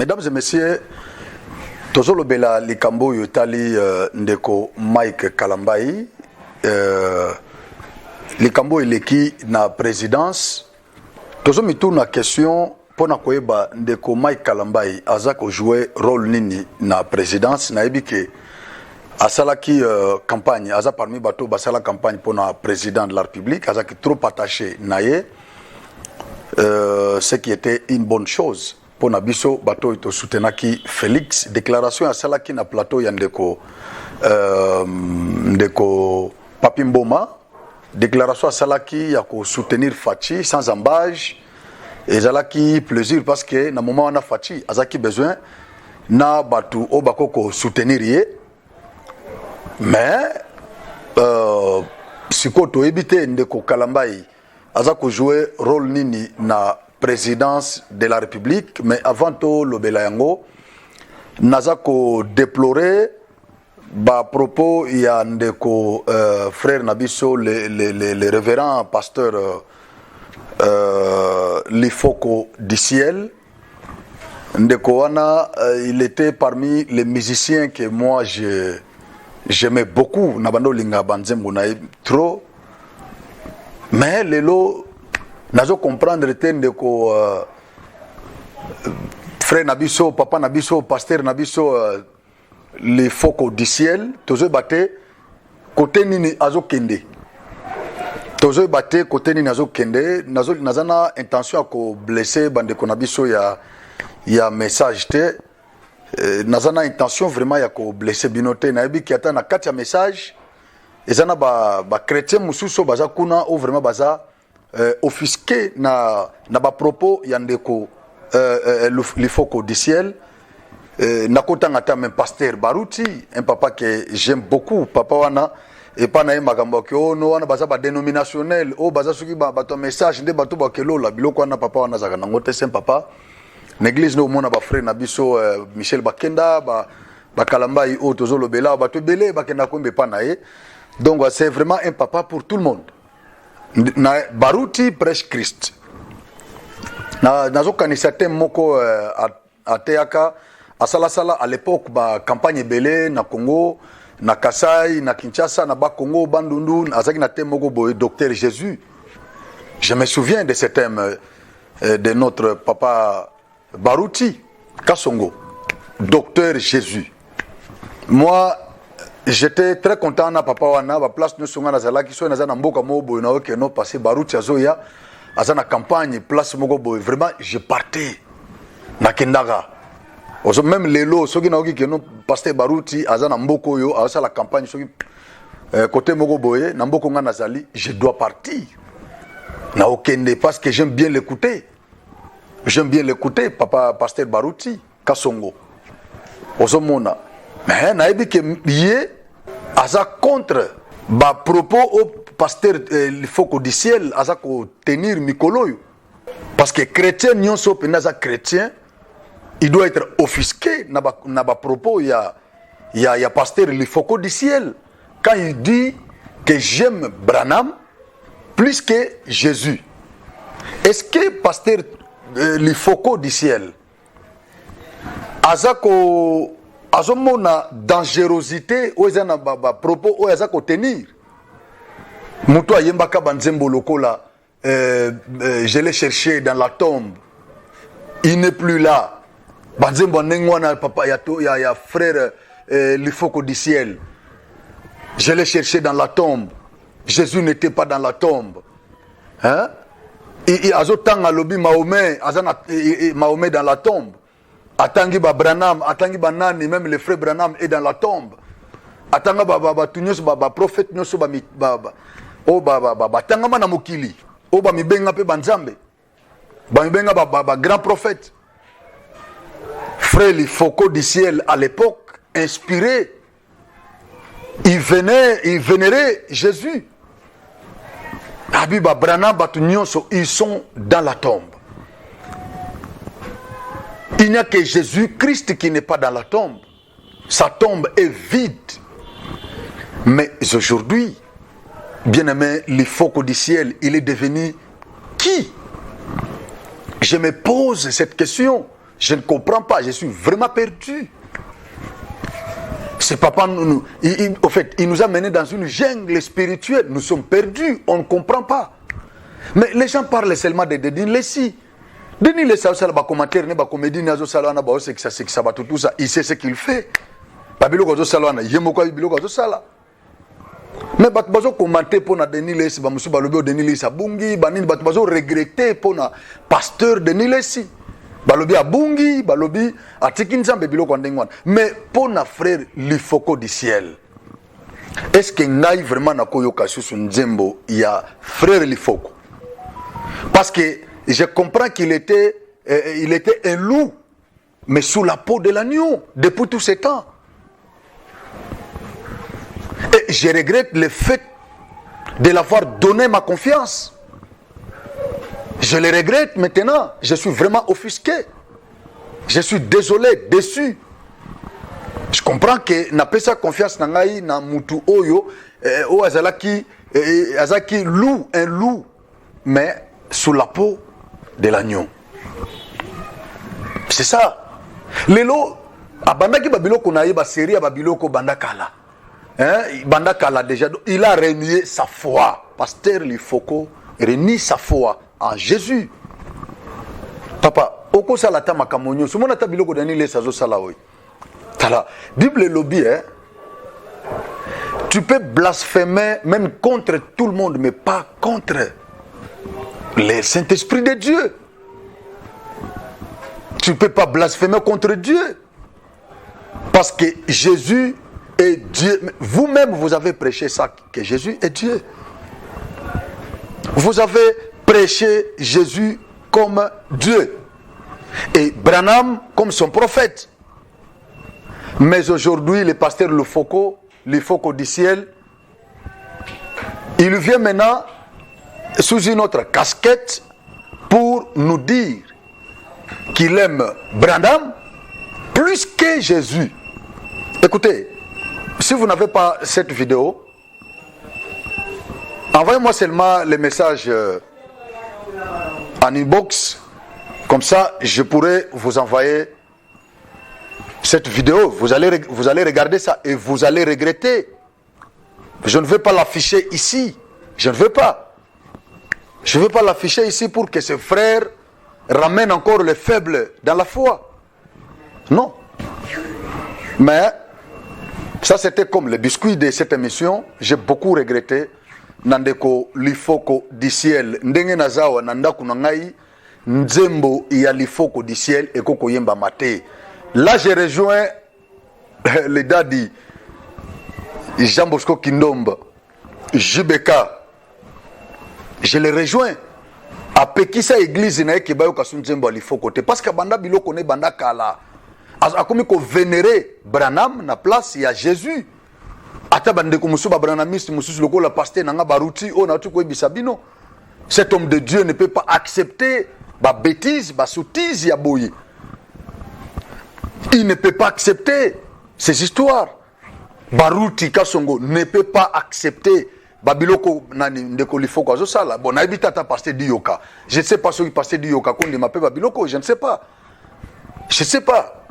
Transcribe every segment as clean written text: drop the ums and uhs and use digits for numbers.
Mesdames et messieurs, tozolobela likambo yotali ndeko Mike Kalambai, likambo eleki na présidence. Tozomitu na question pona koyeba ndeko Mike Kalambai azako jouer rôle nini na présidence na ebike asalaki campagne aza parmi bato basala campagne pona président de la République azaki trop attaché naye, ce qui était une bonne chose. Pona biso bato ito soutenaki Félix déclaration asalaki na plateau ya ndeko Papi Mboma, déclaration asalaki ya ko soutenir Fachi sans embâche et zalaki plaisir parce que na moment on a Fachi azaki besoin na batu o bakoko soutenir ye, mais sikoto ebite ndeko Kalambai azako jouer rôle nini na présidence de la République. Mais avant tout le Belayango nazako déplorer ba propos ya ndeko frère Nabiso le révérend pasteur Lifoko du ciel. Ndeko wana il était parmi les musiciens que moi j'aimais beaucoup nabando linga banzembo na trop, mais lelo nazo comprendre te ndeko frère Nabiso, papa Nabiso, pasteur Nabiso les focaux du ciel tozo baté côté nini azo kende, tozo baté côté nini azo kende nazo nazana intention ko blesser bandeko Nabiso ya message te nazana intention vraiment ya ko blesser binote na ebi ki ata na kati ya message ezana ba chrétien mususo baza kuna ou vraiment baza offusqué na ba propos yandeko l'ifoko du ciel. Nakotanga ta même pasteur Baruti, un papa que j'aime beaucoup, papa wana et pas na magambo ke ono wana baza ba dénominationnel o baza suki ba to message nde bato ba kelo la biloko wana papa wana zaka na ngote sem papa l'église no mona ba frère na biso Michel Bakenda ba Kalambai o tozolo bela ba to belé bakenda ko mbe pa na ye. Donc c'est vraiment un papa pour tout le monde. Na Baruti prêche Christ. Nazo kanisa te moko a teaka asala à l'époque ba campagne belé na Congo, na Kasai, na Kinshasa, na ba Congo, Bandundu, azaki na te moko boy docteur Jésus. Je me souviens de ce thème de notre papa Baruti Kasongo, docteur Jésus. Moi j'étais très content na papa wana ba place no songa na zalaki so na zana mboka mobo na oke no passer Baruti azoya azana campagne place moko boy, vraiment je partais na kendaga oso même lelo soki na oki ke no pasteur Baruti azana mboko yo asa la campagne soki côté moko boy na mboko nga nazali, je dois partir na okende parce que j'aime bien l'écouter papa pasteur Baruti Kasongo oso mona. Mais naïbi que yé aza contre ba propos au pasteur il faut qu'au ciel aza ko tenir mikolo parce que chrétien nyonso penaza chrétien il doit être offusqué na ba propos ya pasteur il faut qu'au ciel quand il dit que j'aime Branham plus que Jésus. Est-ce que pasteur il faut qu'au ciel aza ko azomona dangerosité oezana ba propos oeza ko tenir muto ayembaka banzembo lokola je l'ai cherché dans la tombe, il n'est plus là, banzembo nengwana papa ya frère l'ifoko du ciel, je l'ai cherché dans la tombe, Jésus n'était pas dans la tombe, hein, et azotanga lobi Mahomet azana Mahomet dans la tombe. Atangi ba Branham, atangi ba nani, même le frère Branham est dans la tombe. Atanga ba tunyos ba prophète nyoso ba tanga mana mokili. O ba mibenga pe banzambe. Ba mibenga ba grand prophète. Frère Lifoko du ciel à l'époque inspiré, il vénérait Jésus. Abi ba Branham ba tunyoso, ils sont dans la tombe. Il n'y a que Jésus-Christ qui n'est pas dans la tombe. Sa tombe est vide. Mais aujourd'hui, bien-aimé, l'ifoko du ciel, il est devenu qui? Je me pose cette question. Je ne comprends pas, je suis vraiment perdu. Ce papa, en fait, il nous a menés dans une jungle spirituelle. Nous sommes perdus, on ne comprend pas. Mais les gens parlent seulement de Denis Lessi. Denis Lessi, il sait ce qu'il fait. Mais bazo commenter pour na Denis Lessi, bamusu balobi Denis Lessi abungi, banini bazo regretter pour na pasteur Denis Lessi. Balobi abungi, balobi atiki nzambe biloko ndengwana. Mais pour na frère Lifoko du ciel. Est-ce que ngai vraiment na koyoka susu nzembo ya frère Lifoko? Parce que je comprends qu'il était un loup, mais sous la peau de l'agneau depuis tout ce temps. Et je regrette le fait de l'avoir donné ma confiance. Je le regrette maintenant. Je suis vraiment offusqué. Je suis désolé, déçu. Je comprends que n'a pas sa confiance na ngai na mutu oyo o azalaki loup, un loup, mais sous la peau de l'agneau. C'est ça. Lelo abandaki babiloko na yeba série babiloko bandakala. Bandakala déjà, il a renié sa foi. Pasteur Lifoko renie sa foi en Jésus. Papa, oko salata makamonyo, sumona tabiloko dani le sazo salaoy. Tala, Bible lobby, tu peux blasphémer même contre tout le monde, mais pas contre le Saint-Esprit de Dieu. Tu ne peux pas blasphémer contre Dieu. Parce que Jésus est Dieu. Vous-même, vous avez prêché ça, que Jésus est Dieu. Vous avez prêché Jésus comme Dieu. Et Branham comme son prophète. Mais aujourd'hui, le pasteur Lifoko du ciel, il vient maintenant sous une autre casquette pour nous dire qu'il aime Branham plus que Jésus. Écoutez, si vous n'avez pas cette vidéo, envoyez-moi seulement les messages en inbox. Comme ça, je pourrai vous envoyer cette vidéo. Vous allez regarder ça et vous allez regretter. Je ne veux pas l'afficher ici. Je ne veux pas. Je ne veux pas l'afficher ici pour que ces frères ramènent encore les faibles dans la foi. Non. Mais ça, c'était comme le biscuit de cette émission. J'ai beaucoup regretté. Nandeko Lifoko du ciel. Ndenge nazawa nandaku nangai. Nzembo ya Lifoko du ciel et koko yemba mate. Là, j'ai rejoint les dadis Jean Bosco Kindomba, Jubeka. Je les rejoins. A Pekisa église na ekibayo kasunzembo Lifoko te parce que banda biloko ne banda kala. Akomi ko vénérer Branham na place ya Jésus. Ata bande ko musuba Branhamiste mususu loko la pasteur nanga baruti o na tuko bisabino. Cet homme de Dieu ne peut pas accepter ba bêtise, ba soutise ya boye. Il ne peut pas accepter ces histoires. Baruti Kasongo ne peut pas accepter Babiloko nani ndeko Lifoko azosala. Bon, naibita ta pasteur Diyoka. Je ne sais pas ce qui pasteur Diyoka qu'on ne m'appelle Babiloko, je ne sais pas. Je ne sais pas.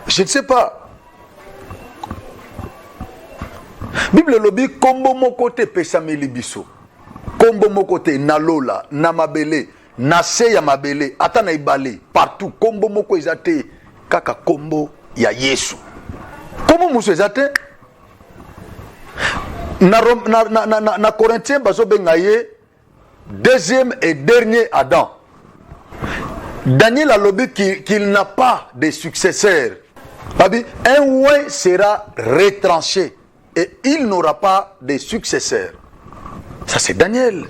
Je ne sais pas. Bible lobby kombo moko te pesameli biso. Kombo moko te nalola, na mabele, na se ya mabele, ata na ibale, partout kombo moko ezate kaka kombo ya Yesu. Kombo muso ezate na Corinthiens bazo bengaye deuxième et dernier Adam. Daniel a lobby qu'il n'a pas de successeur. Un ouin sera retranché et il n'aura pas de successeur. Ça c'est Daniel.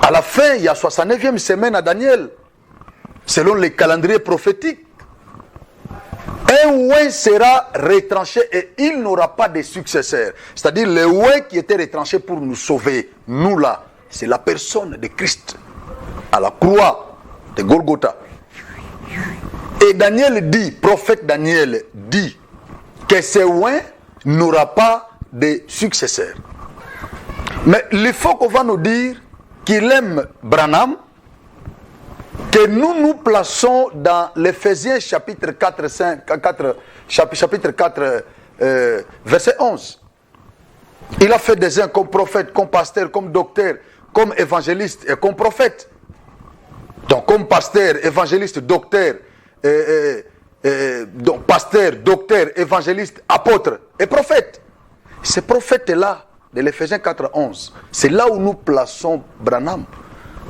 À la fin, il y a 69e semaine à Daniel, selon les calendriers prophétiques. Un ouin sera retranché et il n'aura pas de successeur. C'est-à-dire le ouin qui était retranché pour nous sauver, nous là, c'est la personne de Christ à la croix de Golgotha. Et Daniel dit, prophète Daniel dit que ce ouin n'aura pas de successeur. Mais il faut qu'on va nous dire qu'il aime Branham, que nous nous plaçons dans l'Éphésiens chapitre 4, 5, 4, chapitre 4, verset 11. Il a fait des uns comme prophètes, comme pasteurs, comme docteurs, comme évangélistes et comme prophètes. Donc comme pasteur, évangéliste, docteur, donc pasteur, docteur, évangéliste, apôtre et prophète. Ces prophètes-là, de l'Éphésiens 4, 11, c'est là où nous plaçons Branham.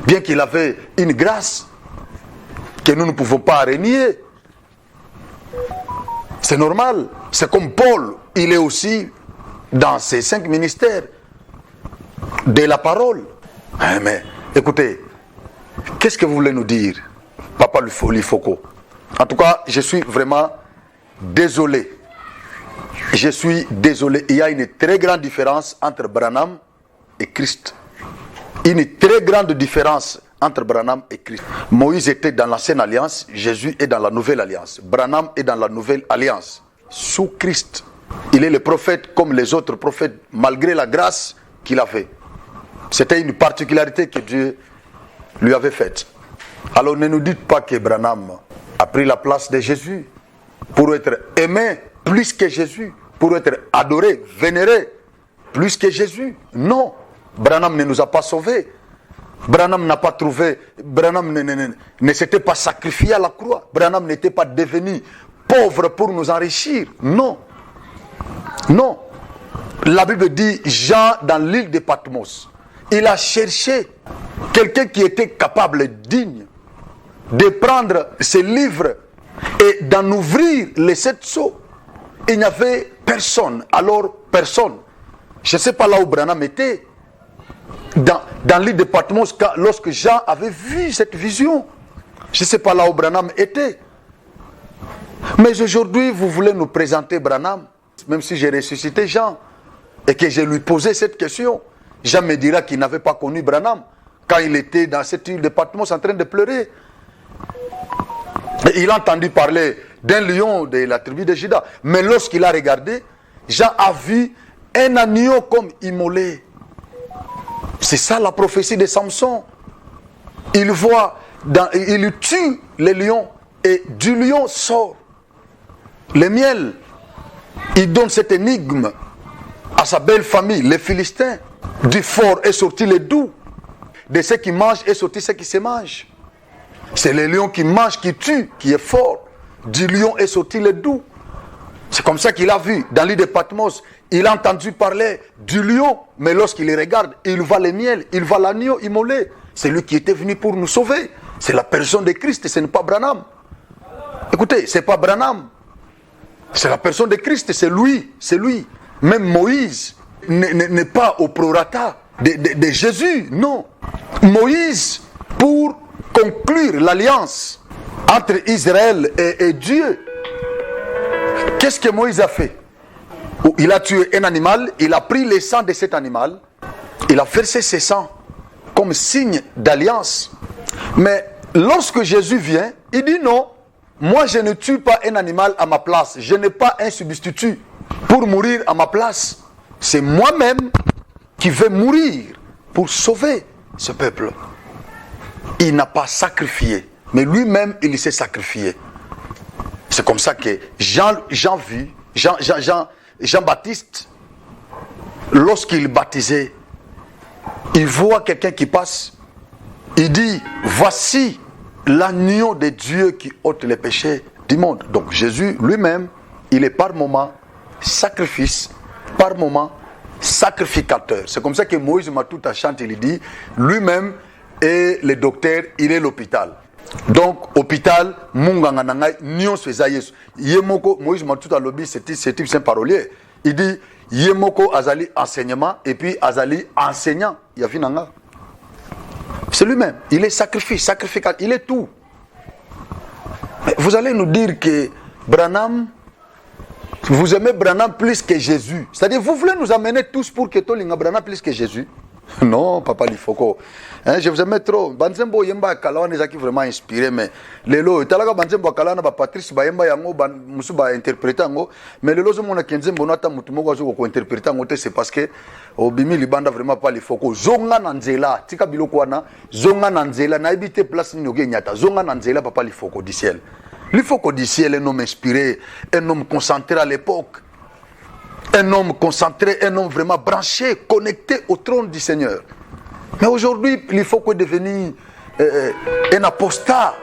Bien qu'il avait une grâce que nous ne pouvons pas renier. C'est normal. C'est comme Paul, il est aussi dans ces 5 ministères de la parole. Mais écoutez, qu'est-ce que vous voulez nous dire, Papa Lifoko? En tout cas, je suis vraiment désolé. Je suis désolé. Il y a une très grande différence entre Branham et Christ. Une très grande différence entre Branham et Christ. Moïse était dans l'ancienne alliance, Jésus est dans la nouvelle alliance. Branham est dans la nouvelle alliance. Sous Christ. Il est le prophète comme les autres prophètes, malgré la grâce qu'il avait. C'était une particularité que Dieu lui avait faite. Alors ne nous dites pas que Branham a pris la place de Jésus pour être aimé plus que Jésus, pour être adoré, vénéré plus que Jésus. Non, Branham ne nous a pas sauvés. Branham n'a pas trouvé, Branham ne s'était pas sacrifié à la croix. Branham n'était pas devenu pauvre pour nous enrichir. Non. Non. La Bible dit, Jean dans l'île de Patmos, il a cherché quelqu'un qui était capable, digne, de prendre ses livres et d'en ouvrir les 7 sceaux. Il n'y avait personne. Alors, personne. Je ne sais pas là où Branham était. Dans l'île de Patmos, lorsque Jean avait vu cette vision. Je ne sais pas là où Branham était. Mais aujourd'hui, vous voulez nous présenter Branham, même si j'ai ressuscité Jean, et que je lui posais cette question. Jean me dira qu'il n'avait pas connu Branham quand il était dans cette île de Patmos en train de pleurer. Et il a entendu parler d'un lion de la tribu de Juda. Mais lorsqu'il a regardé, Jean a vu un agneau comme immolé. C'est ça la prophétie de Samson. Il voit, il tue les lions et du lion sort le miel. Il donne cette énigme à sa belle famille, les Philistins. Du fort est sorti le doux. De ceux qui mangent est sorti ce qui se mange. C'est le lion qui mange, qui tue, qui est fort. Du lion est sorti le doux. C'est comme ça qu'il a vu dans l'île de Patmos. Il a entendu parler du lion, mais lorsqu'il les regarde, il voit le miel, il voit l'agneau immolé. C'est lui qui était venu pour nous sauver. C'est la personne de Christ, ce n'est pas Branham. Écoutez, ce n'est pas Branham. C'est la personne de Christ, c'est lui, c'est lui. Même Moïse n'est pas au prorata de Jésus, non. Moïse, pour conclure l'alliance entre Israël et Dieu, qu'est-ce que Moïse a fait? Il a tué un animal, il a pris le sang de cet animal, il a versé ce sang comme signe d'alliance. Mais lorsque Jésus vient, il dit non, moi je ne tue pas un animal à ma place, je n'ai pas un substitut pour mourir à ma place. C'est moi-même qui vais mourir pour sauver ce peuple. Il n'a pas sacrifié, mais lui-même il s'est sacrifié. C'est comme ça que Jean-Baptiste, lorsqu'il baptisait, il voit quelqu'un qui passe, il dit, voici l'agneau de Dieu qui ôte les péchés du monde. Donc Jésus lui-même, il est par moment sacrifice, par moment sacrificateur. C'est comme ça que Moïse Matouta chante, il dit, lui-même est le docteur, il est l'hôpital. Donc, hôpital, Munganga Nangai, Nyon Seza Yesu. Yemoko, Moïse Matouta Lobby, c'est un parolier. Il dit, Yemoko Azali enseignement, et puis Azali enseignant. Yafinanga. C'est lui-même. Il est sacrificateur, il est tout. Mais vous allez nous dire que Branham, vous aimez Branham plus que Jésus. C'est-à-dire, vous voulez nous amener tous pour que Tolinga Branham plus que Jésus. Non, papa Lifoko. Hein, je vous aime trop. Banzembo yemba kalawa neza qui vraiment inspiré mais lelo talaga banzembo kalawa na Patrice Bayemba yango musu ba interpréter yango mais lelo zo mona kenzembo nata mutu moko zo ko interpréter yango c'est parce que obimi libanda vraiment pas Lifoko zonga na nzela tika biloko wana zonga na nzela na ebité place ni oge nyata zonga na nzela papa Lifoko du ciel. Lifoko du ciel un homme inspiré, un homme concentré à l'époque. Un homme concentré, un homme vraiment branché, connecté au trône du Seigneur. Mais aujourd'hui, il faut qu'on devienne un apostat.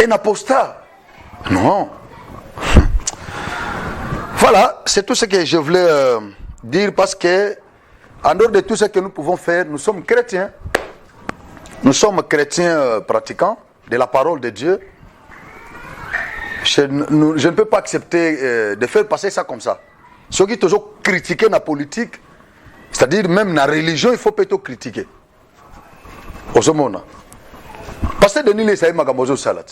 Un apostat. Non. Voilà, c'est tout ce que je voulais dire parce que, en dehors de tout ce que nous pouvons faire, nous sommes chrétiens. Nous sommes chrétiens pratiquants de la parole de Dieu. Je ne peux pas accepter de faire passer ça comme ça. Ceux qui toujours critiquent la politique, c'est-à-dire même la religion, il faut plutôt critiquer. Au ce moment. Parce que Denis les saïs magamozo salat.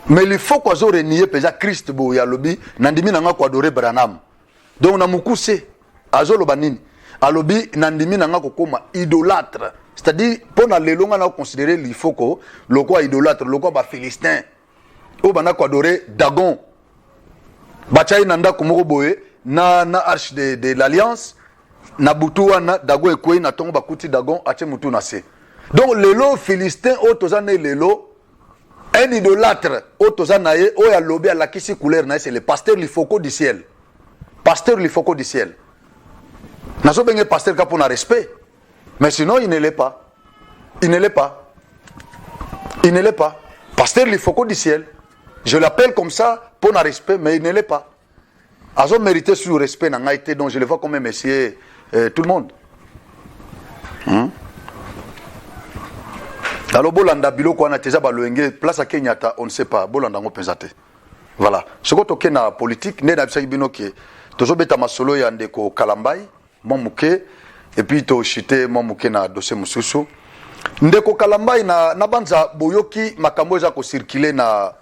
Mais il faut qu'on soit renié pesa Christ bo ya lobby nandimi nanga ko adorer Branham. Donc na mukuse azolo banini. Alobi nandimi nanga ko koma idolâtre. C'est-à-dire pour na lelonga na considérer il faut ko loko idolâtre, loko ba philistin. O bana ko adorer Dagon. Bachai nanda kumoko boye na arche de l'alliance na butua na dago ekwe na tongo bakuti dagon ache mutu na se. Donc lelo philistin o tozane lelo un idolâtre o tozana ye o ya lobi la kisi couleur na c'est le pasteur Lifoko du ciel. Pasteur Lifoko du ciel. Na so benge pasteur ka pour na respect. Mais sinon il ne l'est pas. Il ne l'est pas. Il ne l'est pas. Pasteur Lifoko du ciel. Je l'appelle comme ça pour un respect, mais il ne l'est pas. Ils ont mérité sur le respect, donc je le vois comme un messier, tout le monde. Alors, Bolanda, Biloko, on a déjà balouengé, place à Kenyata, on ne sait pas. Bolanda, on peut zate. Voilà. Ce que tu as na politique, né d'absai binoké. Toujours beta masolo yandeko Kalambay, mon mouké, et puis tu as chité mon mouké na dossier Moussousou. Ndeko Kalambay na banza boyoki makambo za ko circuler na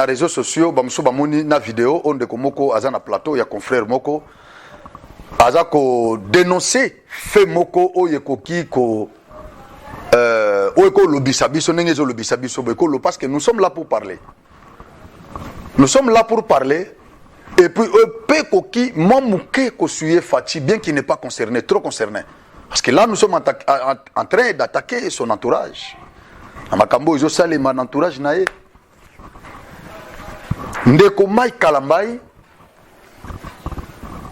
réseaux sociaux bamso bamoni na vidéo on de komoko aza na plateau ya confrère moko aza ko dénoncer fait moko oyekoki ko oyeko lobisa biso ndenge zo lobisa biso beko parce que nous sommes là pour parler. Nous sommes là pour parler et puis pe koki mamuke ko suye Fachi bien qu'il n'est pas concerné, trop concerné. Parce que là nous sommes en train d'attaquer son entourage. Amakambo izo sale man entourage nae. Ndeko Mai Kalambay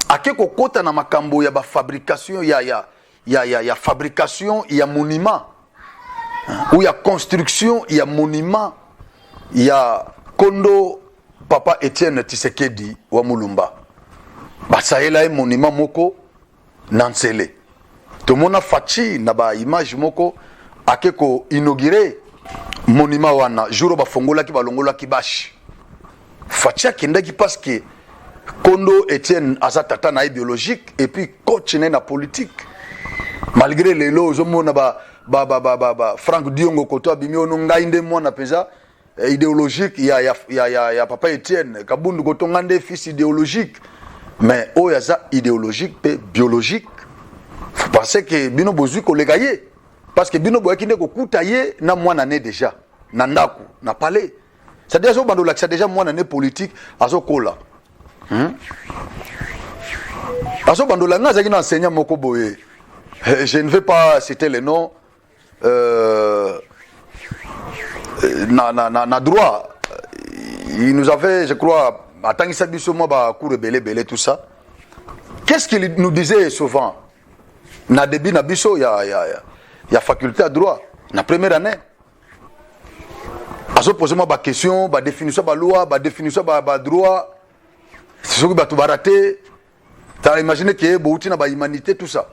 akeko kota na makambo ya ba fabrication ya fabrication ya monument ou ya construction ya monument ya kondo papa Etienne Tshisekedi wa Mulumba basaela monument moko nansele to mona Fachi na ba image moko akeko inaugurer monument wana jour ba fongola ki balongola ki bashi Fatia kendaki parce que Kondo Etienne azatata na biologique et puis coach na politique malgré les lots omona ba Franck Diongo koto abimi ono ngainde mwana peza idéologique ya papa Etienne kabundu koto ngande fils idéologique mais oyaza idéologique pe biologique faut penser que bino bozui kolega ye parce que bino boyaki ndeko kuta ye na mwana né déjà na ndaku na palais. C'est-à-dire que c'est déjà moi année politique à ce cola. À ce bandola nga zaki na enseignant moko boye. Je ne vais pas citer les noms na droit. Il nous avait, je crois, atangisa biso moi ba cours belé tout ça. Qu'est-ce qu'il nous disait souvent? Na début na biso ya faculté à droit, na première année. Azo poser moi ba question, ba définition ba loi, ba définition ba droit. C'est ce que ba tout baraté. T'as imaginé que bouti na ba humanité tout ça.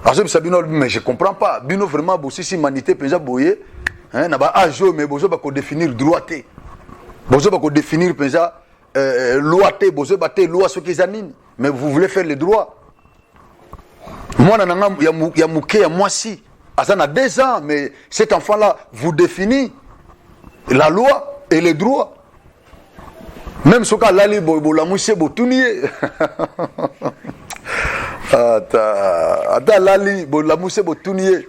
Azo bisabino mais je comprends pas. Bino vraiment bossi si humanité penza boyer, hein na ba ajo mais bozo ba ko définir droité. Bozo ba ko définir penza loi té, bozo ba té loi ce qu'ils animent. Mais vous voulez faire les droits. Moi nanga ya mouké ya moi si. Ça a 2 ans mais cet enfant là vous définit la loi et les droits. Même ce cas là, Ata lali, la mousse botunier.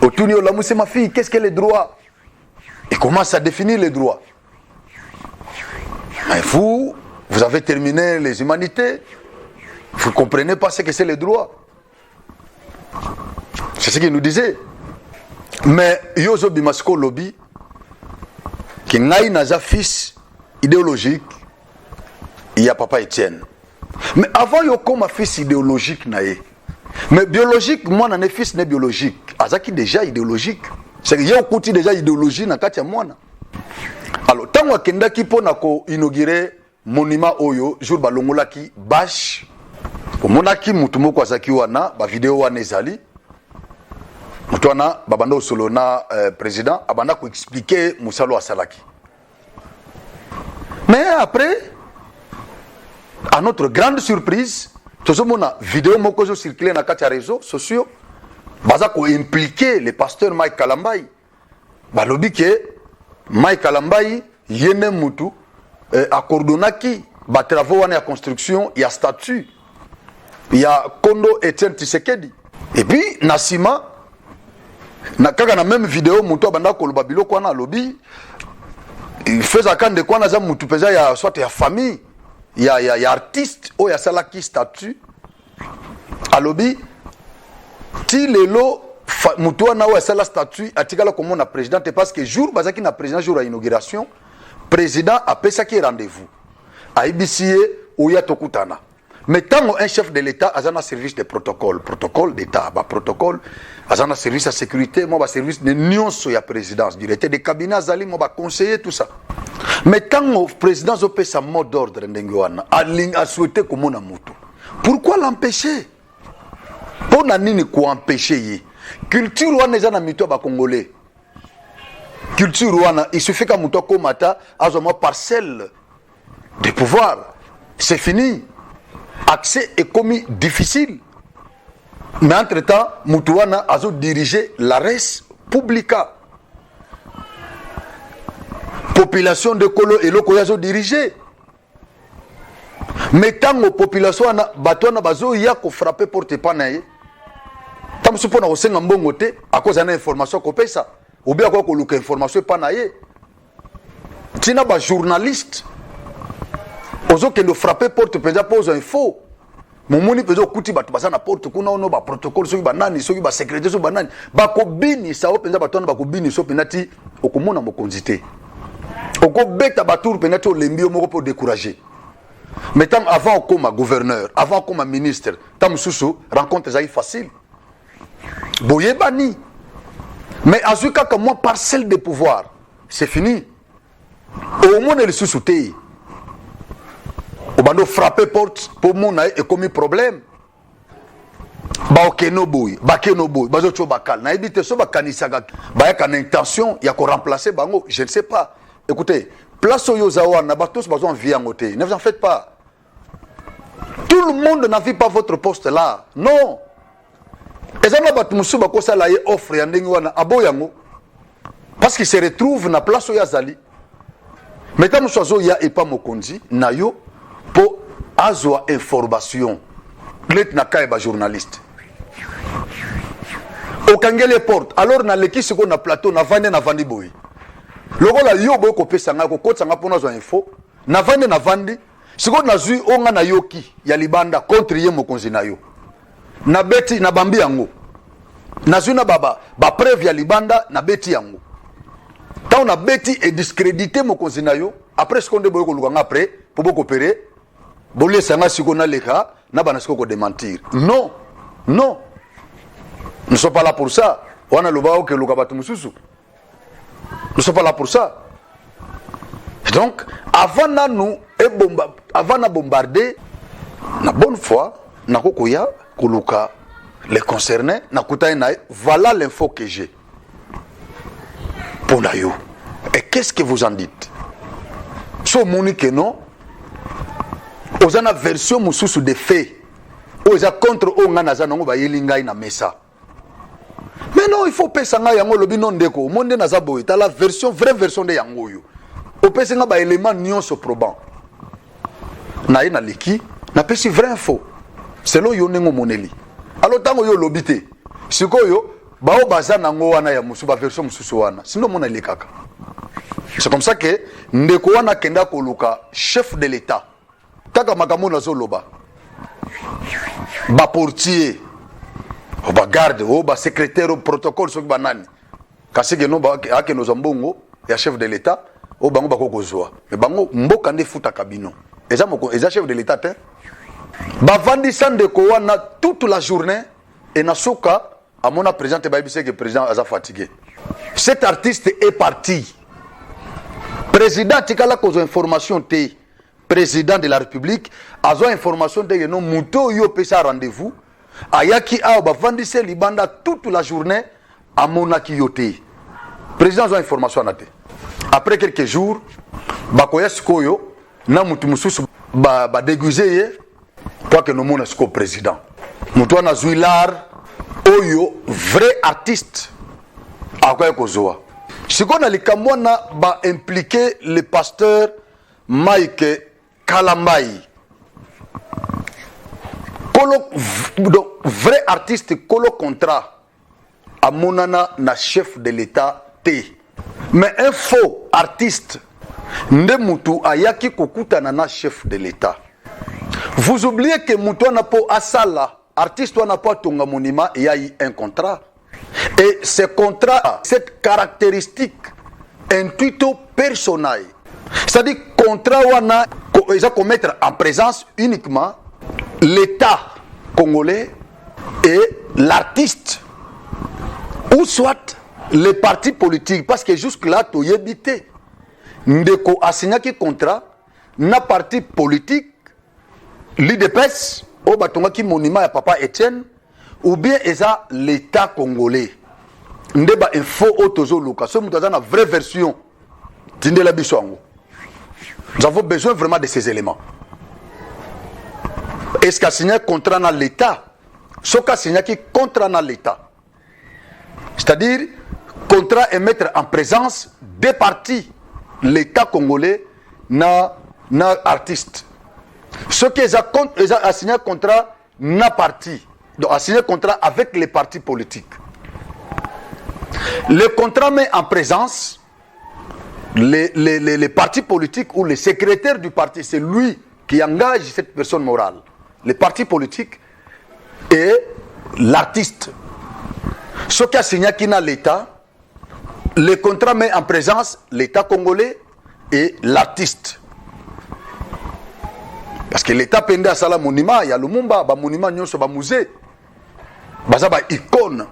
Otunier, la mousse ma fille, qu'est-ce que les droits? Il commence à définir les droits. Mais vous avez terminé les humanités. Vous ne comprenez pas ce que c'est les droits. C'est ce qu'il nous disait. Mais Yozo Bimasco lobby, qui n'a un fils idéologique, il y a papa Étienne. Mais avant il y a comme un fils idéologique naïe. Mais biologique, moi n'en ai fils n'est biologique. Azaki déjà idéologique. C'est qu'il y a un côté déjà idéologie dans katia moi. Alors tant que kenda ki pona ko inaugurer monument oyo jour balongola ki bash. Au monaki mutumo kwa zaki wana ba vidéo wana ezali. Mutwana babanda solo na président abanda ko expliquer musalo asalaki. Mais après, à notre grande surprise, tout le monde a vidéo moko circulé dans les réseaux sociaux. Baza ko impliquer le pasteur Mike Kalambay. Balobi que Mike Kalambay yene mutu accordonaki ba travaux wana ya construction ya statut ya Kondo Etienne Tshisekedi. Et puis Nasima na kaka na même vidéo mutu abanda ko loba biloko wana lobi il faisait quand de quoi na za mutu peza ya soit ya famille ya artiste o ya salaki statut alobi ti lelo mutu wana o ya sala statut atikala comme na président parce que jour bazaki na président jour à inauguration président a pesaki rendez-vous a IBCE ou ya tokutana. Mais tant un chef de l'État a un service de protocole d'État, protocole, a un service de sécurité, moi service de nuance sur la présidence, directeur des cabinets, Zali, moi conseiller tout ça. Mais tant le président a fait sa mot d'ordre, a souhaité comme on a moto. Pourquoi l'empêcher? Pour nani quoi empêcher? Culture wana eza na mito ba congolais. Culture wana il suffit qu'à muto komata azoma parcelle de pouvoir. C'est fini. Accès est commis difficile. Mais entre-temps, Moutouana a dirigé la res publica. Population de Kolo et Loko a dirigé. Mais tant que population a batona bazo yako frappé porte panaye. Tam supona au senga mbongote à cause d'une information ko pesa. Ou bien quoi ko luka information panaye. Tina ba journaliste. Ozo que nous frapper porte penza pose info. Momoni pezo kuti batu basana porte kuna ono ba protocole soki banani soki ba secrétaire so banani ba ko bini sa o penza batona ba ko bini so penati okomona mokonzi te. Oko beta batour penati o lembi o moko pour décourager. Mais tant avant comme gouverneur, avant comme ministre, tant susu rencontre ça facile. Boye bani. Mais azuka comme moi parcelle de pouvoir, c'est fini. Au moins le sous-souté. Obando frapper porte pour mon et commis problème. Ba okeno boy, ba keno boy, ba zo bakal. Na ebite so ba kanisaka. Ba ya intention ya ko remplacer bango, je ne sais pas. Écoutez, place au Yozawa na ba tous besoin vie en côté. Ne vous en faites pas. Tout le monde n'a vu pas votre poste là. Non. Ezana bat musu ba ko sala ye offre ya ndenge wana aboyango. Parce qu'il se retrouve na place au Yazali. Mettons sozo ya et pas mokonzi na yo pour avoir information. Let na kaiba journaliste. Au kangele porte. Alors na leki siko na plateau na vandi boy. Logo la yo boy ko pesa nga ko kotsa nga pona zo info. Na vandi siko na zui onga na yoki ya libanda contre ye mokonzi na yo. Na beti na bambi yango. Na zui na baba ba preuve ya libanda na beti yango. Tant on a bêti et discrédité mokonzi na yo après ce qu'on de boy ko lukanga après pour coopérer. Bolé sanga sikona leka na banasko ko démentir. Non. Non. Nous ne sommes pas là pour ça. On a le bao que le kabatu mususu. Nous ne sommes pas là pour ça. Donc, avant nous avant de bombarder, na bonne foi, na kokoya kuluka les concernés, na kutaye na voilà l'info que j'ai. Pour nayo. Et qu'est-ce que vous en dites? So moni que non. Aux ana version mususu de faits. Aux contre onga nazanongo ba yelinga ina mesa. Mais non, il faut pesa nga yango lobi non ndeko. Monde na zabo ta la version vraie version de yango yo. O pesa nga ba élément nyonso probant. Na ina liki, na pesi vrai info. selon yo nengo moneli. Alors tango yo lobité. Sikoyo bao baza nango wana ya musu ba version mususu wana. Sinon mona le kaka. C'est comme ça que ndeko wana kenda koluka chef de l'état. Taka makambo na zoloba. Ba portier, ba garde, ba secrétaire au protocole soki banani. Kasi que no ba ake no zambongo ya chef de l'état, o bango ba kokozwa. Mais bango mboka nde futa kabino. Eza chef de l'état te. Ba vandisa ndeko wana toute la journée et na soka à mon président ba bisé que président aza fatigué. Cet artiste est parti. Président tikala kozo information te. Président de la République a information de que non muto yo pesa rendez-vous ayaki a ba vandise libanda toute la journée à monaki yote. Président a information naté. Après quelques jours bakoya sikoyo na mutu mususu ba déguisé quoi que no mona siko président. Mutu na zuilar oyo vrai artiste akoya kozoa. Siko na likamwana ba impliquer le pasteur Mike Kalambai. Donc, vrai artiste, colo contrat à monana na chef de l'État T. Mais un faux artiste, ndemutu ayaki kokuta na chef de l'État. Vous oubliez que mutu na po asala, artiste na po tonga monima, il y a eu un contrat. Et ce contrat, cette caractéristique, intuito personnel. C'est-à-dire contrat wana ils ont commettre en présence uniquement l'État congolais et l'artiste ou soit les partis politiques parce que jusque là tu y habité ndeko a signé qui contrat na parti politique l'IDPS au batonga qui monument ya papa Etienne ou bien eza l'État congolais ndeba info otozo luka so mutaza na vraie version tindela biso yango. Nous avons besoin vraiment de ces éléments. Est-ce qu'il a signé un contrat dans l'État? Ce qu'il a signé un contrat dans l'État. C'est-à-dire, contrat et mettre en présence des partis, l'État congolais, na artiste. Ce qui a signé un contrat na parti. Donc, a signé un contrat avec les partis politiques. Le contrat met en présence les partis politiques ou les secrétaires du parti, c'est lui qui engage cette personne morale. Les partis politiques et l'artiste. Ce qui a signé qui n'a l'État, le contrat met en présence l'État congolais et l'artiste. Parce que l'État pende à Sala Monument, il y a le Mumba, ba monument nyonso ba musée, ba icône.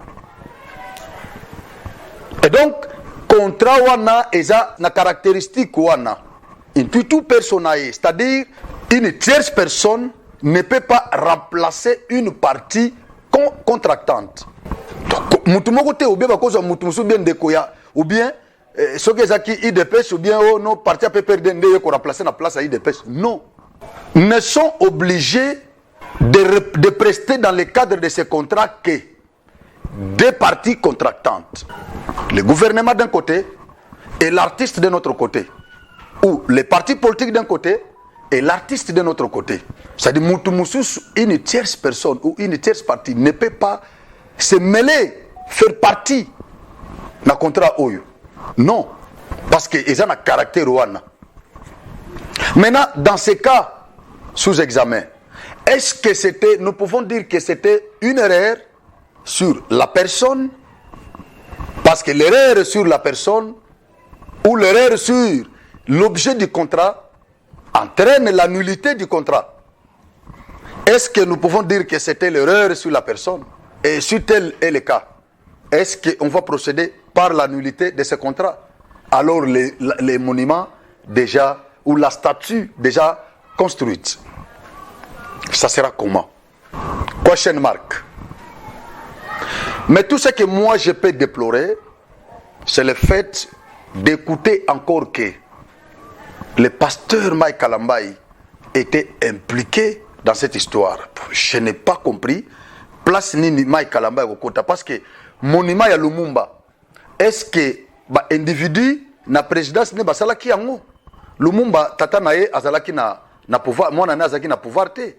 Et donc, contrat wana eza na caractéristique wana intuitu personnel, c'est-à-dire une tierce personne ne peut pas remplacer une partie contractante. Donc mutu moko te ou bien bakozo mutu musu bien dekoya ou bien ce que zaki IDPS ou bien oh non parti peut perdre ndeye ko remplacer na place à IDPS. Non. Ne sont obligés de prester dans le cadre de ces contrats que des parties contractantes. Le gouvernement d'un côté et l'artiste de notre côté. Ou les partis politiques d'un côté et l'artiste de notre côté. C'est-à-dire une tierce personne ou une tierce partie ne peut pas se mêler, faire partie d'un contrat oyo. Non. Parce qu'ils ont un caractère ouana. Maintenant, dans ces cas, sous examen, est-ce que c'était, nous pouvons dire que c'était une erreur sur la personne, parce que l'erreur sur la personne ou l'erreur sur l'objet du contrat entraîne la nullité du contrat. Est-ce que nous pouvons dire que c'était l'erreur sur la personne? Et si tel est le cas, est-ce qu'on va procéder par la nullité de ce contrat? Alors les monuments déjà, ou la statue déjà construite, ça sera comment? Question marque. Mais tout ce que moi je peux déplorer, c'est le fait d'écouter encore que le pasteur Mike Kalambai était impliqué dans cette histoire. Je n'ai pas compris. Place ni Mike Kalambai au côté. Parce que monument ya Lumumba, est-ce que l'individu na présidence ne basala ki yango? Lumumba tata nae azalaki na pouvoir, moi na azalaki na pouvoir te.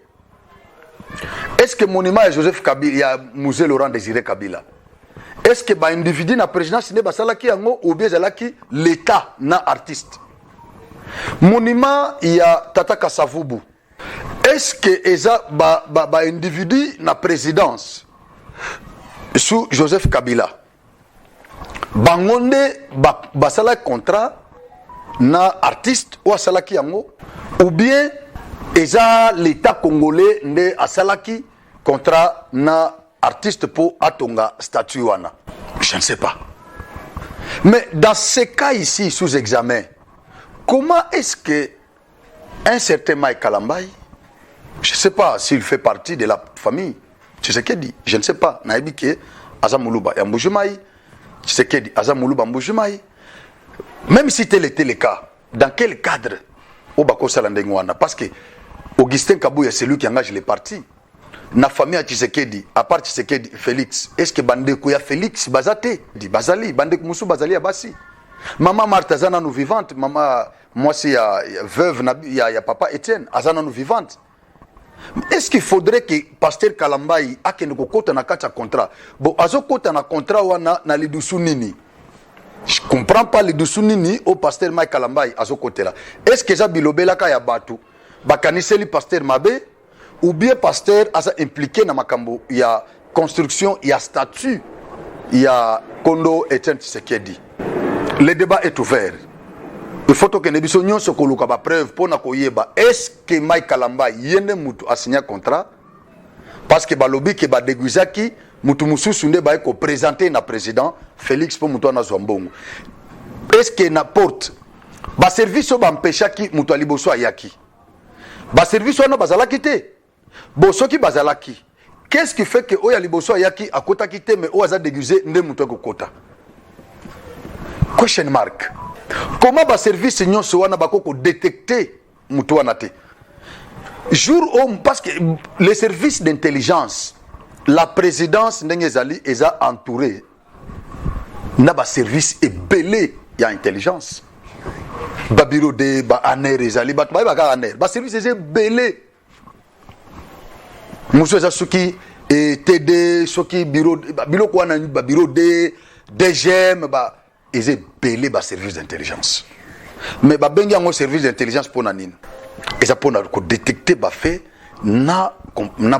est-ce que monument à Joseph Kabila, il y a musée Laurent Désiré Kabila? Est-ce que ba individu na présidence ne basalaki yango ou bien zalaki l'état na artiste? Monument il y a Tata Kasavubu. Est-ce que eza ba individu na présidence sous Joseph Kabila? Bangonde basala contrat na artiste ou asalaki yango ou bien eza l'état congolais nde asalaki contrat na artiste pour atonga statut wana? Je ne sais pas. Mais dans ces cas ici sous examen, comment est-ce que un certain Mike Kalambai, je ne sais pas s'il fait partie de la famille, tu sais qu'il dit, je ne sais pas, naibike Azamuluba Yambujumai, tu sais qu'il dit Azamuluba Mbujumai, même si tel était le cas, dans quel cadre Obako Salandengwana? Parce que Augustin Kabouya, c'est lui qui engage les partis. Na famille à Tshisekedi, à part Tshisekedi, Félix, est-ce que Bandeko ya Félix Bazate, dit Bazali, Bandeko Moussou Bazali Abassi. Maman Martha Zana nous vivante, maman, moi c'est veuve, il y a papa Étienne, Azana nous vivante. Est-ce qu'il faudrait que Pasteur Kalambai a que nous kota na kacha contrat? Bon, azo kota na contrat wana na lidusu nini? Je comprends pas lidusu nini au Pasteur Mike Kalambai azo kote là. Est-ce que ça bilobela ka ya batu? Bakaniseli Pasteur Mabe? Ou bien pasteur a impliqué dans makambo, il y a construction, il y a statut, il y a Kondo et Tshisekedi. Le débat est ouvert. Il faut que nous soyons sur la preuve pour nous koyeba. Est-ce que Mike Kalambai yende mutu a signé un contrat? Parce que balobi ke ba deguzaki mutu mususu nde ba ko présenter na président Félix pour mutu na Zwambongo. Est-ce que n'importe ba service ba mpeshaki mutu aliboso ayaki? Ba service wana bazalaki te. Bosoki bazalaki. Qu'est-ce qui fait que Oya Liboso Ayaki a kota kité mais Oya za déguisé nde muto ko kota? Question mark. Comment ba service nyonso wana bakoko détecter muto wana te? Jour où parce que les services d'intelligence, la présidence ndengezali eza entouré na ba service ebelé ya intelligence. Ba bureau de ba aner ezali ba ka aner. Ba service ebelé. Moussou Zasuki et TD, Soki, bureau quoi, bureau D, DGM, ils ont belé le service d'intelligence. Mais il y a un service d'intelligence pour Nanine. Et ça pour détecter fait na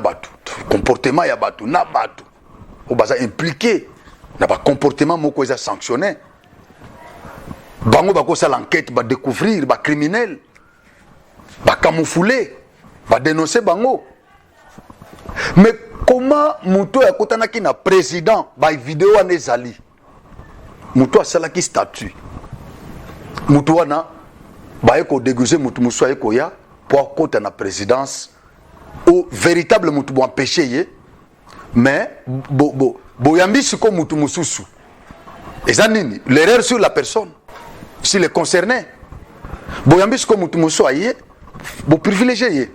batu comportement ya batu na batu. Ou baza impliqué na ba comportement moko eza sanctionné. Bango bako sa l'enquête ba découvrir ba criminel, ba camoufler, ba dénoncer bango. Mais comment Mouto a kotanaki na président ba vidéo ane zali? Mouto a salaki statut. Mouto wana ba eko déguisé Mouto Mousso eko ya pour kota na présidence au véritable Mouto bo empêcher ye. Mais bo yambisi ko Mouto Moussousou. Ezanini l'erreur sur la personne, si le concerné. Bo yambisi ko Mouto Mousso aye bo privilégié ye.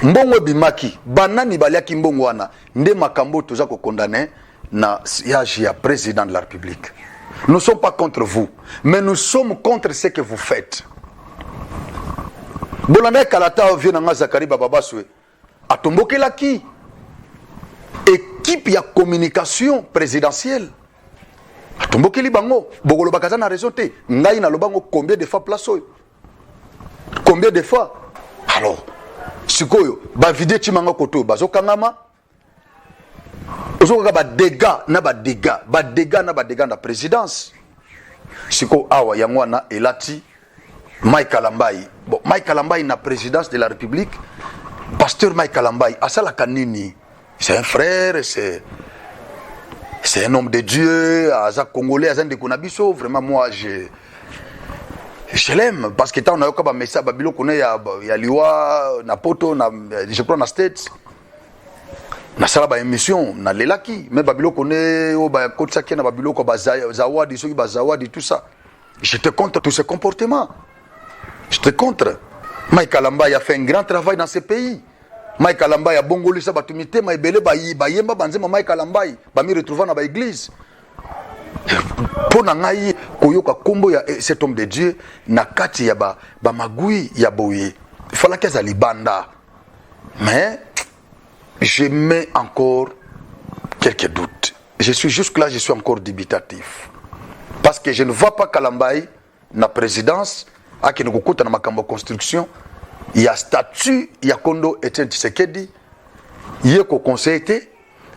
Mbongo bimaki banani baliaki mbongo wana nde makambo toza ko condamner na siège ya président de la République. Nous ne sommes pas contre vous, mais nous sommes contre ce que vous faites. Bolanda Kalata vient na Zakari Bababaswe atombokelaki équipe ya communication présidentielle atombokeli bango bokolo bakaza na raison te ngai na lobango combien de fois place oyo, combien de fois alors sikoyo ba vidéo chimanga koto bazokangama ozoka ba dégâts na ba dégâts na présidence siko awa yangwana elati Mike Kalambai. Bon, Mike Kalambai na présidence de la République, pasteur Mike Kalambai asala kanini, c'est un frère, c'est un homme de Dieu, aza congolais, aza de Konabiso, vraiment moi je l'aime parce que tant on a eu comme message babilo connaît ya liwa na poto na je prends na States na sala ba émission na lelaki mais babilo connaît o ba kotsa na babilo ko ba zawadi soki ba zawadi tout ça. J'étais contre tous ces comportements. J'étais contre. Mike Kalambai a fait un grand travail dans ce pays. Mike Kalambai a bongoli sa batumité ma ebele ba yemba banzema Mike Kalambai ba mi retrouver na ba église. Pour nangai koyoka kombo ya cet homme de Dieu na kati ya ba magui ya boye. Il fallait qu'elle libanda. Mais je mets encore quelques doutes. Je suis jusque-là, je suis encore dubitatif. Parce que je ne vois pas Kalambaï, na présidence, à qui nous coûte dans ma construction, il y a statut, il y a Kondo Etienne Tshisekedi, il y a qu'au conseil,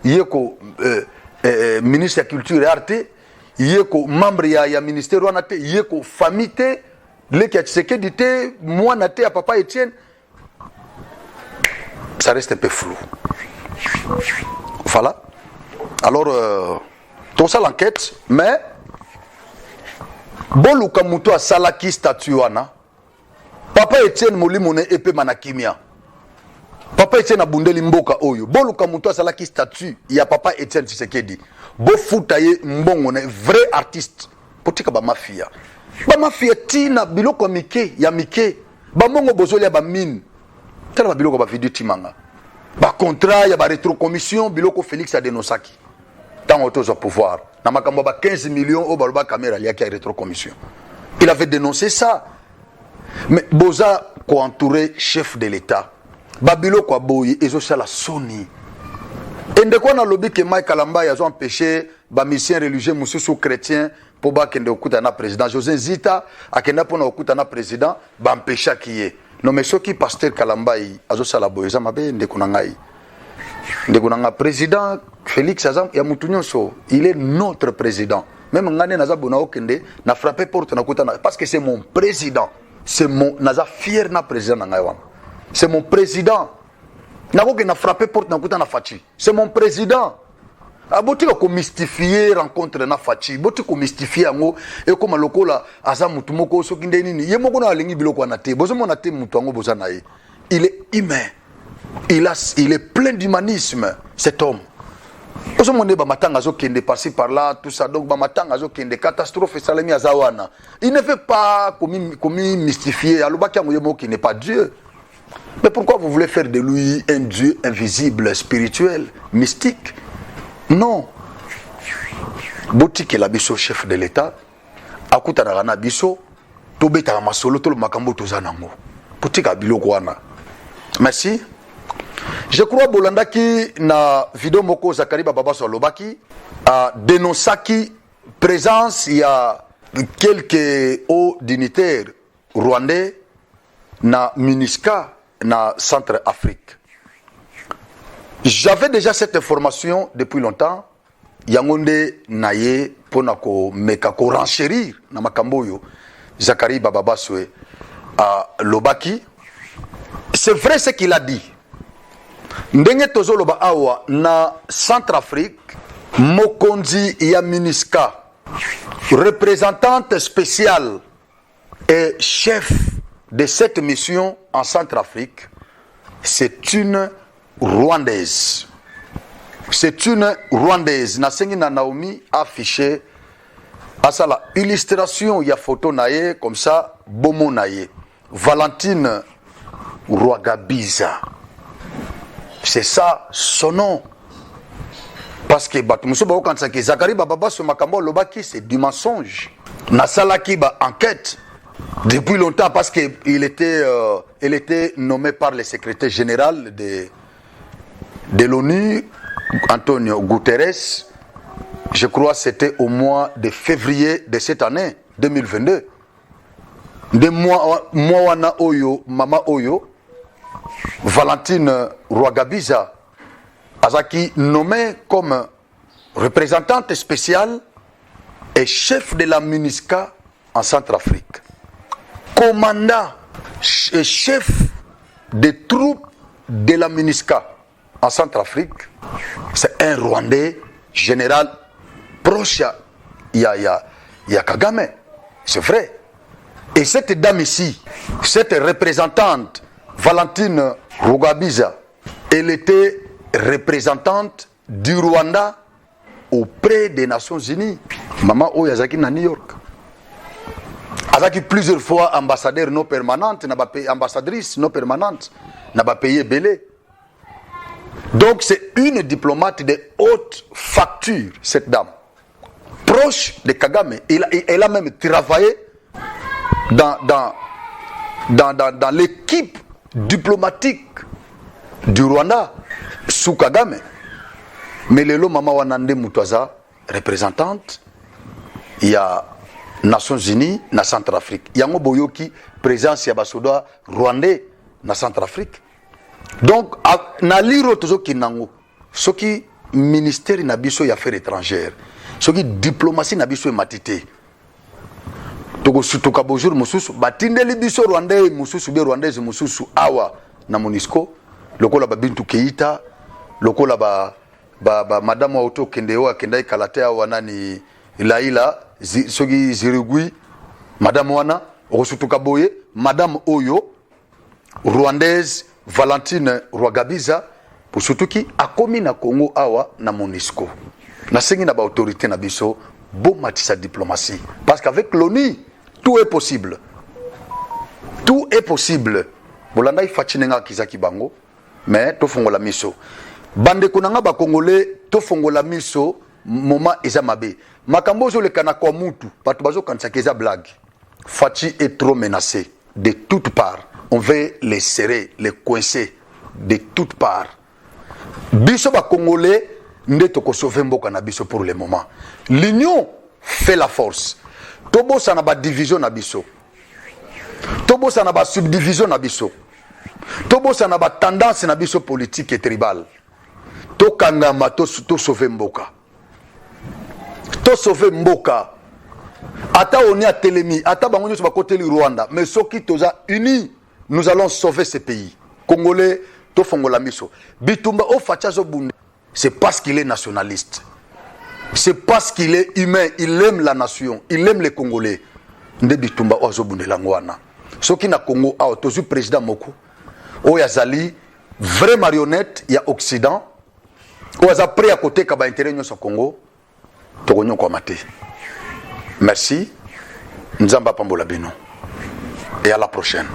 il y a qu'au ministre de la Culture et Arte, il y a qu'au membre, il y a ministère, il y a qu'au famille, les Tshisekedi, moi, Nate, à papa Etienne, ça reste un peu flou. Voilà. Alors, tout ça l'enquête, mais Boluka Muto a salaki statuana. Papa Etienne Molimone epe manakimia. Papa Etienne Abundeli Mboka Oyo. Boluka Muto a salaki statut. Il y a Papa Etienne Tshisekedi. Bofutaye Mbongone, vrai artiste. Potika ba mafia. Ba mafia tina biloko mike, ya mike. Ba mongo bozoli ya ba mine. Tala ba biloko ba video timanga. Ba contrat ya ba rétrocommission biloko Félix Adenosaki. Tant autos au pouvoir. Na makambo ba 15 millions au baloba caméra liaki à rétrocommission. Il avait dénoncé ça. Mais Boza ko entouré chef de l'État. Babilo ko boye ezo sala soni. Ende ko na lobby que Mike Kalamba ya zo empêché ba mission religieux mususu chrétien pour ba kende okuta na président José Zita akenda pona okuta na président ba empêcha kiye. Non mais soki pasteur Kalamba azo sala boye za mabe ende ko na ngai. Ndekunanga président Félix Azam ya mutunyonso, il est notre président. Même ngane naza bona okende na frappé porte na kutana parce que c'est mon président. C'est mon naza fier na président nanga wana. C'est mon président. Na ko na frappé porte na kutana fachi. C'est mon président. Aboti ko mystifier rencontre na fachi. Boti ko mystifier ngo e ko malokola aza mutu moko soki ndenini. Ye moko na alingi biloko na te. Bozo mona te mutu ngo boza na ye. Il est humain. Il est plein d'humanisme, cet homme. Par-ci par-là, tout ça. Donc, catastrophe, salami azawana. Il ne veut pas commis mystifier. Qui n'est pas Dieu. Mais pourquoi vous voulez faire de lui un Dieu invisible, spirituel, mystique? Non. Boutique est l'abisso chef de l'État. Akuta na biso. Tobeta masolo to makambo tozanango. Boutique abilo kwana. Merci. Je crois Bolandaki na vidéo moko Zakari Baba Solobaki a dénoncé présence il y a quelques hauts dignitaires rwandais na MINUSCA na Centre-Afrique. J'avais déjà cette information depuis longtemps. Yangonde naye ponako meka ko renchérir na makamboyo Zakari Baba Soe a Lobaki. C'est vrai ce qu'il a dit. Ndenge tozoloba awa na Centrafrique, Mokonzi ya MINUSCA, représentante spéciale et chef de cette mission en Centrafrique, c'est une Rwandaise. C'est une Rwandaise. Nasengi na Naomi affiché à ça la illustration, il y a photo naye comme ça, bomo naye. Valentine Rwagabiza. C'est ça son nom. Parce que Zakari Baba ce makambo lobaki c'est du mensonge. Nasalaki ba enquête depuis longtemps parce que il était nommé par le secrétaire général de l'ONU Antonio Guterres. Je crois que c'était au mois de février de cette année 2022. De moi wana oyo mama oyo Valentine Rwagabiza Azaki nommé comme représentante spéciale et chef de la MINUSCA en Centrafrique. Commandant et chef des troupes de la MINUSCA en Centrafrique, c'est un Rwandais général proche il y a Kagame. C'est vrai. Et cette dame ici, cette représentante, Valentine Rwagabiza, elle était représentante du Rwanda auprès des Nations Unies. Maman Oyazaki na New York. Azaki plusieurs fois ambassadeur non permanente, ambassadrice non permanente, n'a pas payé belé. Donc c'est une diplomate de haute facture, cette dame. Proche de Kagame. Elle a même travaillé dans l'équipe diplomatique du Rwanda. sous Kagame. Mais lelo mama wanande mutwaza représentante, il y a Nations Unies na Centrafrique. Yango boyoki présence ya basoda rwandais na Centrafrique. Donc na liro tozo kinango. Soki ministère na biso ya affaires étrangères. Soki diplomatie na biso matité. Togo sutuka bonjour mususu batindeli biso rwandais mususu be rwandaise mususu awa na MONUSCO lokola ba Bintu Keita lokola ba madame wa auto kendeo akendai kalatea wanani Laila soki Zirigui madame wana osutuka boye madame oyo rwandaise Valentine Rwagabiza pusutuki akomi na Congo awa na MONUSCO na sengi na ba autorité na biso bon matisa diplomatie parce qu'avec l'ONU tout est possible. Tout est possible. Bolanda ifachinenga kizaki bango mais to fongola miso. Bande kunanga ba congolais to fongola miso moment eza mabe. Makambo zo le kana kwa mutu patu bazo kanisa keza blague. Fachi est trop menacé de toutes parts. On veut les serrer, les coincer de toutes parts. Biso ba congolais ndeto ko sauver mboka na biso pour le moment. L'union fait la force. Tobo sana ba division na biso. Tobo sana ba subdivision na biso. Tobo sana ba tendance na biso politique et tribal. To kangama to sauver mboka. To sauver mboka. Ata on a telemi, ata bango nyoso ba koteli Rwanda, mais soki toza unis, nous allons sauver ce pays. Congolais to fongola miso. Bitumba o facha zo bunde. C'est parce qu'il est nationaliste. C'est parce qu'il est humain, il aime la nation, il aime les Congolais. Ndebitumba ozo bundelangwana. Soki na Congo a tozu président moko. O yazali vrai marionnette ya Occident. O yaza prêt à côté ka ba intérêt nyo so Congo. Togonyo kwa mate. Merci. Nzamba pambola bino. Et à la prochaine.